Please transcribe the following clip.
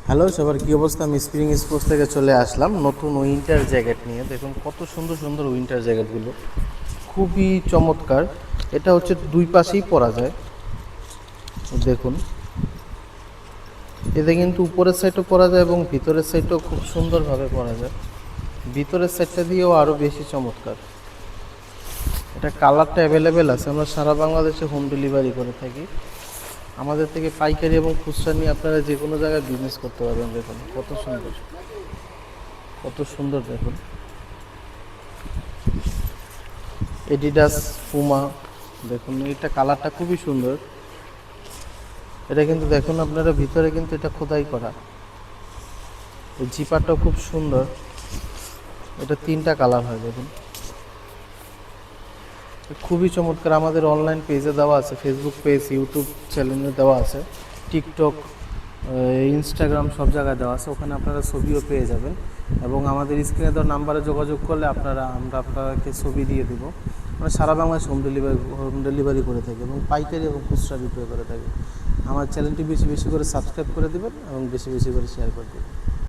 Hello সবার, কী অবস্থা? আমি স্প্রিং স্পোর্টস থেকে চলে আসলাম নতুন উইন্টার জ্যাকেট নিয়ে। দেখুন কত সুন্দর সুন্দর উইন্টার জ্যাকেটগুলো, খুবই চমৎকার। এটা হচ্ছে দুই পাশেই পরা যায়। দেখুন, এতে কিন্তু উপরের সাইডও পরা যায় এবং ভিতরের সাইডও খুব সুন্দরভাবে পরা যায়। ভিতরের সাইডটা দিয়েও আরও বেশি চমৎকার। এটা কালারটা অ্যাভেলেবেল আছে। আমরা সারা বাংলাদেশে হোম ডেলিভারি করে থাকি। আমাদের থেকে পাইকারি এবং খুচরা নিয়ে আপনারা যে কোনো জায়গায় বিজনেস করতে পারবেন। দেখুন কত সুন্দর, কত সুন্দর। দেখুন এডিডাস, পুমা। দেখুন এটা কালারটা খুবই সুন্দর। এটা কিন্তু দেখুন আপনারা ভিতরে কিন্তু এটা খোদাই করা। এই জিপারটাও খুব সুন্দর। এটা 3টা কালার হয়। দেখুন খুবই চমৎকার। আমাদের অনলাইন পেজে দেওয়া আছে, ফেসবুক পেজ, ইউটিউব চ্যানেলে দেওয়া আছে, টিকটক, ইনস্টাগ্রাম, সব জায়গায় দেওয়া আছে। ওখানে আপনারা ছবিও পেয়ে যাবেন এবং আমাদের স্ক্রিনে দেওয়া নাম্বারে যোগাযোগ করলে আমরা আপনাকে ছবি দিয়ে দেবো। আমরা সারা বাংলাদেশ হোম ডেলিভারি করে থাকি এবং পাইকারি এবং খুচরা বিক্রয় করে থাকি। আমার চ্যানেলটি বেশি বেশি করে সাবস্ক্রাইব করে দেবেন এবং বেশি বেশি করে শেয়ার করে দেবেন।